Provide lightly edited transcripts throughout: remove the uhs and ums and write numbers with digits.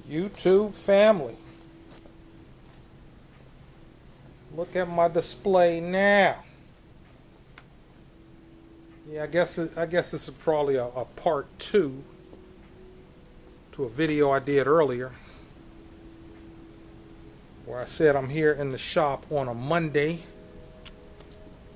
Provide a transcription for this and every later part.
YouTube family, look at my display now. Yeah, I guess this is probably a part 2 to a video I did earlier where I said I'm here in the shop on a Monday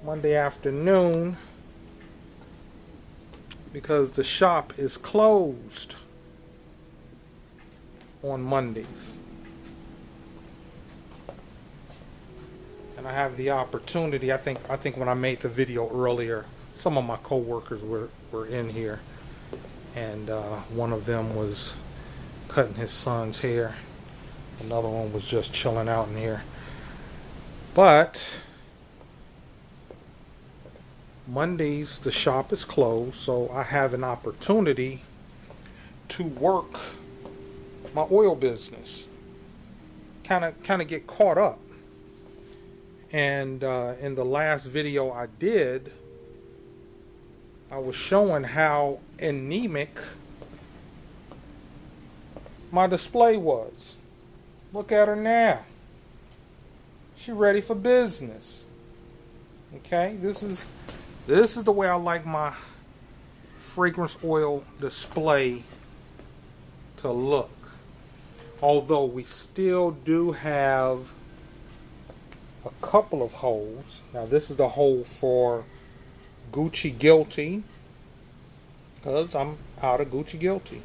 afternoon because the shop is closed on Mondays. And I have the opportunity, I think when I made the video earlier, some of my co-workers were in here, and one of them was cutting his son's hair. Another one was just chilling out in here. But Mondays the shop is closed, so I have an opportunity to work my oil business, kind of get caught up. And in the last video I did, I was showing how anemic my display was. Look at her now. She ready for business. Okay, this is the way I like my fragrance oil display to look. Although we still do have a couple of holes. Now this is the hole for Gucci Guilty, because I'm out of Gucci Guilty.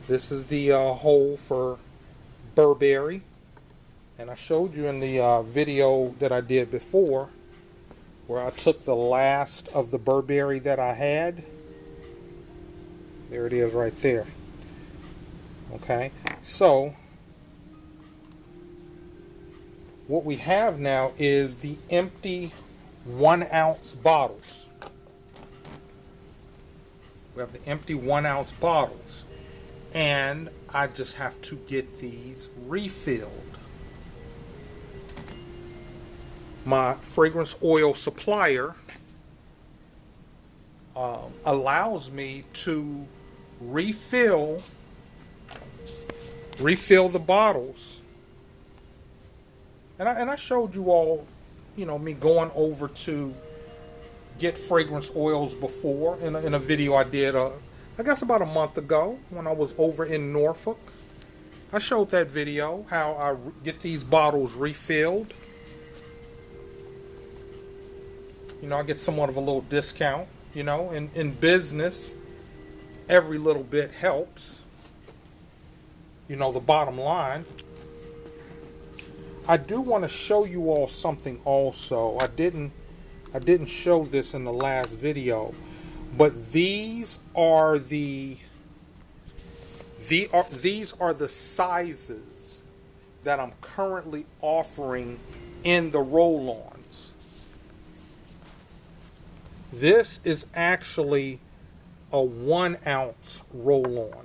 This is the hole for Burberry, and I showed you in the video that I did before where I took the last of the Burberry that I had. There it is right there. Okay, so what we have now is the empty 1 ounce bottles. We have the empty 1 ounce bottles, and I just have to get these refilled. My fragrance oil supplier allows me to refill the bottles, and I showed you all, you know, me going over to get fragrance oils before in a video I did I guess about a month ago when I was over in Norfolk. I showed that video how I get these bottles refilled. You know, I get somewhat of a little discount. You know, in business, every little bit helps. You know, the bottom line. I do want to show you all something also. I didn't show this in the last video, but these are the sizes that I'm currently offering in the roll-ons. This is actually a 1 ounce roll-on.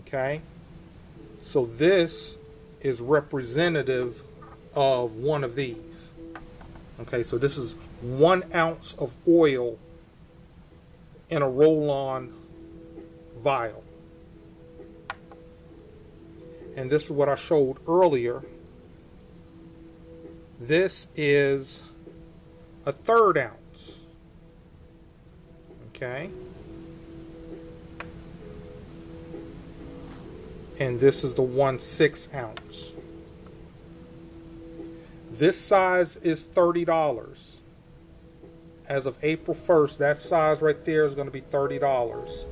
Okay, so this is representative of one of these. Okay, so this is 1 ounce of oil in a roll-on vial. And this is what I showed earlier. This is a 1/3 ounce. Okay. And this is the 1/6 ounce. This size is $30. As of April 1st, that size right there is going to be $30.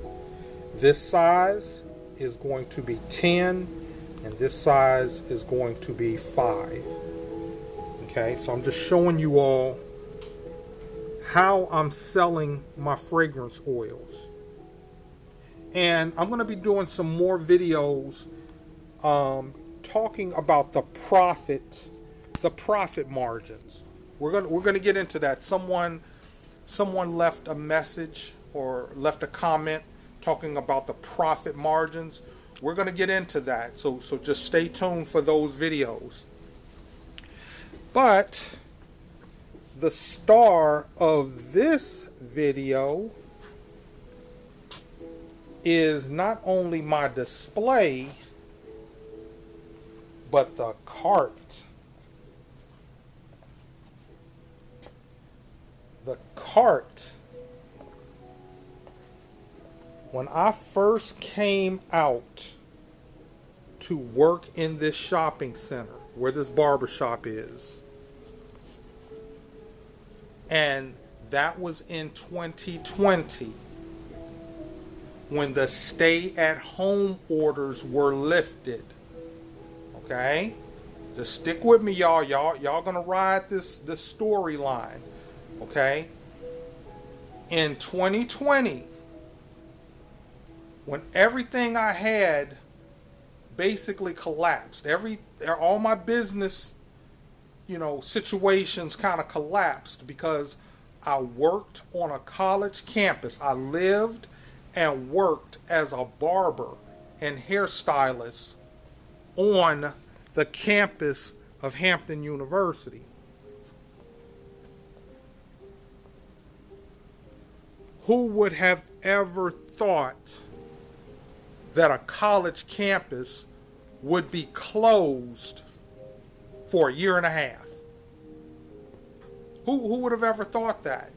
This size is going to be 10, and this size is going to be 5. Okay, so I'm just showing you all how I'm selling my fragrance oils. And I'm going to be doing some more videos talking about the profit margins. We're going to get into that. Someone left a message or left a comment talking about the profit margins. We're going to get into that. So just stay tuned for those videos. But the star of this video is not only my display, But the cart, when I first came out to work in this shopping center where this barbershop is, and that was in 2020 when the stay-at-home orders were lifted. Okay? Just stick with me, y'all. Y'all gonna ride this storyline. Okay? In 2020, when everything I had basically collapsed, all my business, situations kind of collapsed because I worked on a college campus. I lived and worked as a barber and hairstylist on the campus of Hampton University. Who would have ever thought that a college campus would be closed for a year and a half? Who would have ever thought that?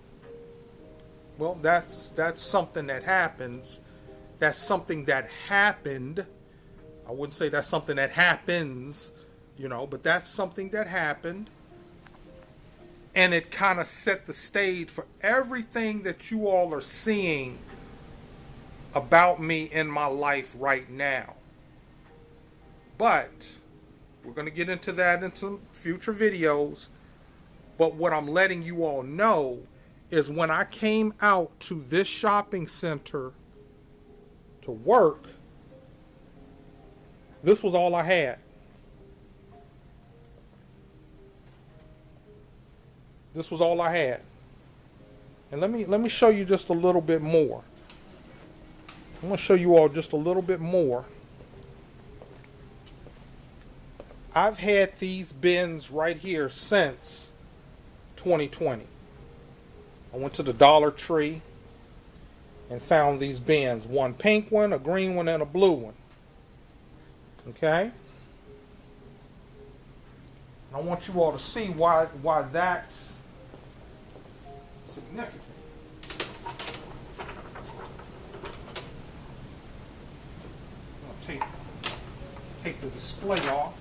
Well, that's something that happens. That's something that happened. I wouldn't say that's something that happens, but that's something that happened. And it kind of set the stage for everything that you all are seeing about me in my life right now. But we're going to get into that in some future videos. But what I'm letting you all know is when I came out to this shopping center to work, this was all I had. This was all I had. And let me show you just a little bit more. I'm going to show you all just a little bit more. I've had these bins right here since 2020. I went to the Dollar Tree and found these bins. One pink one, a green one, and a blue one. Okay? And I want you all to see why that's significant. I'm going to take the display off.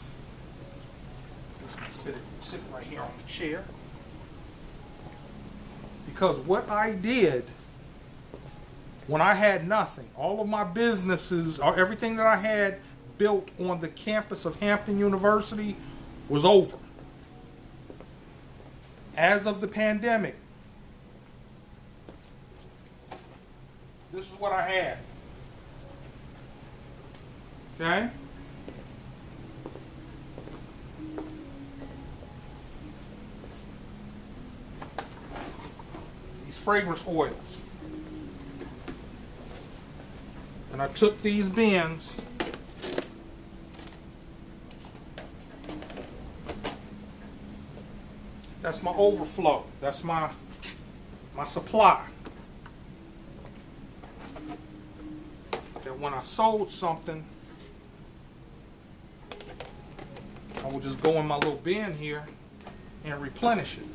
Just sit right here on the chair. Because what I did when I had nothing, all of my businesses, or everything that I had built on the campus of Hampton University was over. As of the pandemic, this is what I had. Okay? These fragrance oils. And I took these bins that's my overflow. That's my supply. That when I sold something, I would just go in my little bin here and replenish it.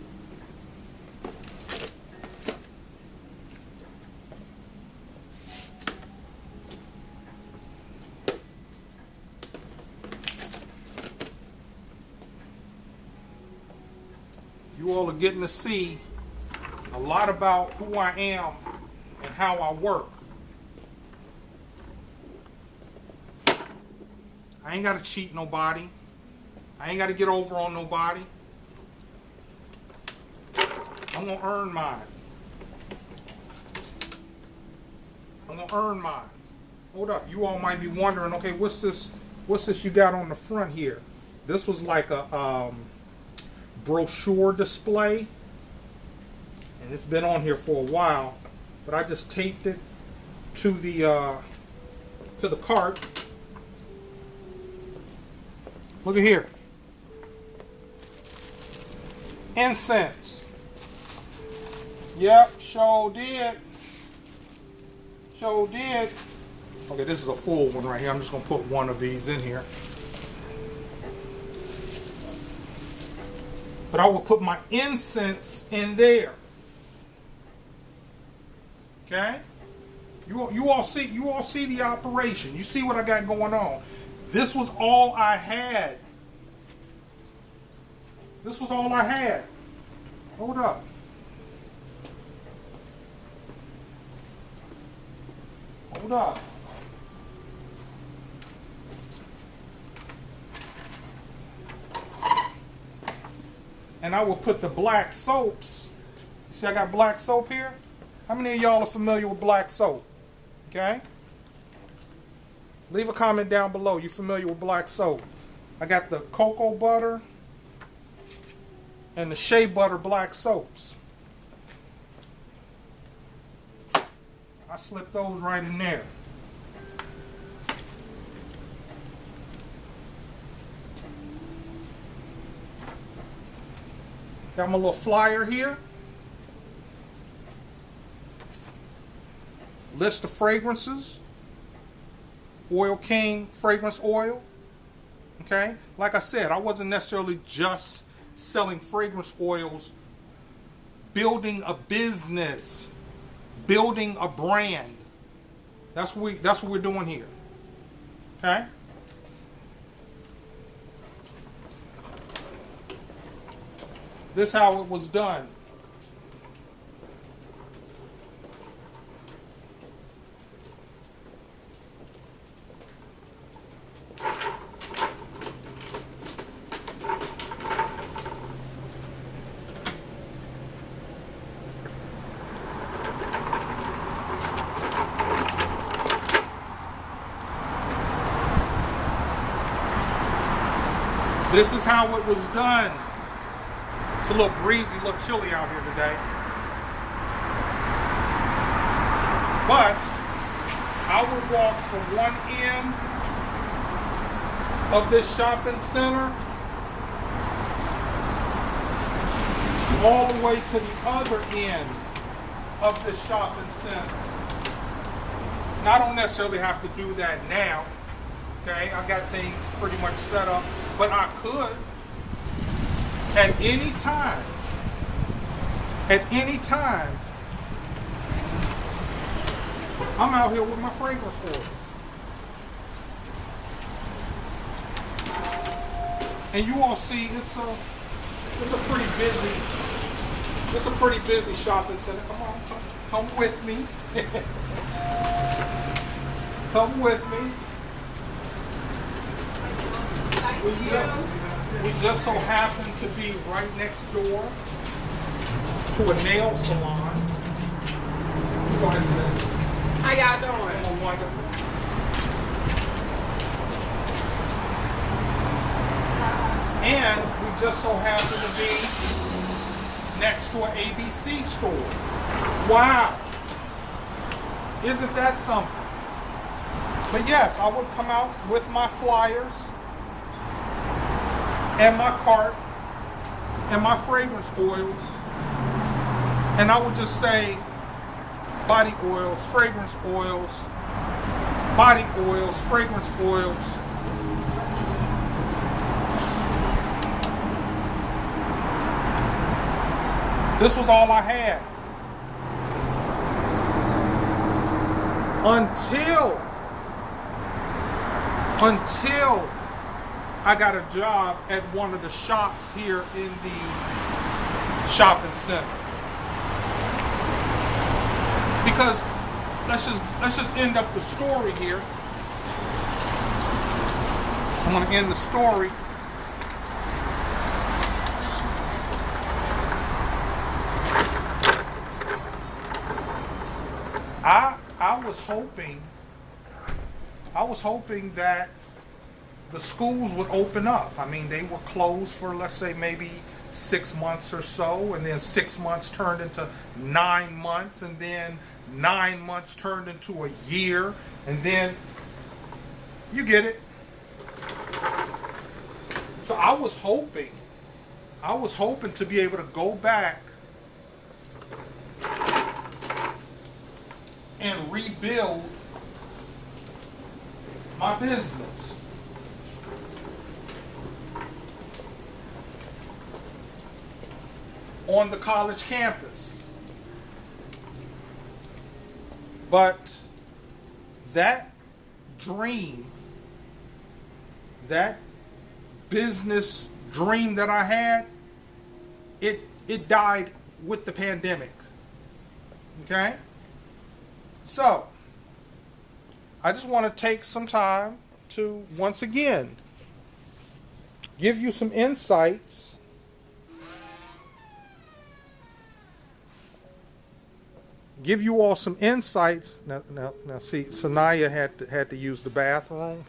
You all are getting to see a lot about who I am and how I work. I ain't got to cheat nobody. I ain't got to get over on nobody. I'm going to earn mine. I'm going to earn mine. Hold up. You all might be wondering, okay, what's this you got on the front here? This was like a brochure display. And it's been on here for a while. But I just taped it to the cart. Look at here. Incense. Yep, sure did. Sure did. Okay, this is a full one right here. I'm just going to put one of these in here. But I will put my incense in there. Okay? You all see the operation. You see what I got going on. This was all I had. This was all I had. Hold up. Hold up. And I will put the black soaps. You see I got black soap here? How many of y'all are familiar with black soap? Okay? Leave a comment down below. You familiar with black soap? I got the cocoa butter and the shea butter black soaps. I slip those right in there. Got my little flyer here. List of fragrances. Oil King fragrance oil. Okay? Like I said, I wasn't necessarily just selling fragrance oils. Building a business. Building a brand. That's what we're doing here. Okay? This is how it was done. This is how it was done. It's a little breezy, a little chilly out here today. But I would walk from one end of this shopping center all the way to the other end of this shopping center. Now, I don't necessarily have to do that now. Okay, I got things pretty much set up, but I could at any time, I'm out here with my fragrance oil. And you all see it's a pretty busy shopping center. Come with me. Come with me. We just so happen to be right next door to a nail salon. Go ahead, sis. How y'all doing? Oh, wonderful. And we just so happen to be next to an ABC store. Wow. Isn't that something? But yes, I would come out with my flyers and my cart and my fragrance oils, and I would just say body oils, fragrance oils, body oils, fragrance oils. This was all I had until I got a job at one of the shops here in the shopping center. Because let's just end up the story here. I'm going to end the story. I was hoping that the schools would open up. I mean, they were closed for, let's say, maybe 6 months or so, and then 6 months turned into 9 months, and then 9 months turned into a year, and then you get it. So I was hoping to be able to go back and rebuild my business. on the college campus. But that dream, that business dream that I had, it died with the pandemic. Okay? So, I just want to take some time to, once again, give you some insights give you all some insights. Now see, Sanaya had to use the bathroom.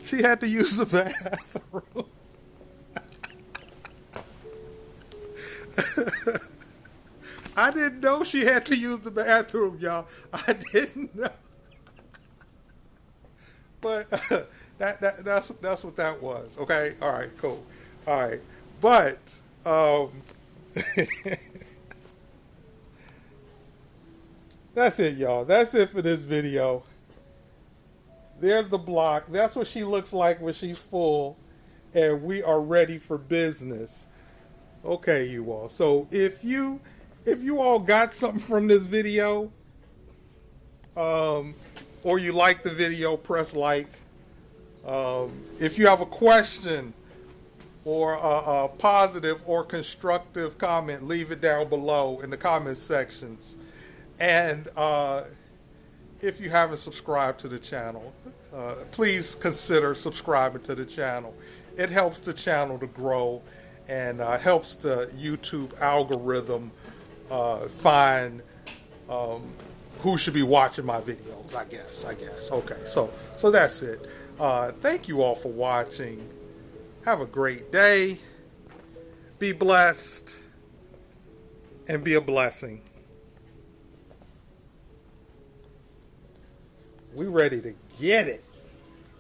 she had to use the bathroom. I didn't know she had to use the bathroom, y'all. I didn't know. But that's what that was. Okay, all right, cool. All right, but that's it, y'all. That's it for this video. There's the block. That's what she looks like when she's full, and we are ready for business. Okay, you all. So if you all got something from this video, or you like the video, press like. If you have a question or a positive or constructive comment, leave it down below in the comment sections. And if you haven't subscribed to the channel, please consider subscribing to the channel. It helps the channel to grow and helps the YouTube algorithm find who should be watching my videos, I guess. Okay, so that's it. Thank you all for watching. Have a great day. Be blessed and be a blessing. We ready to get it.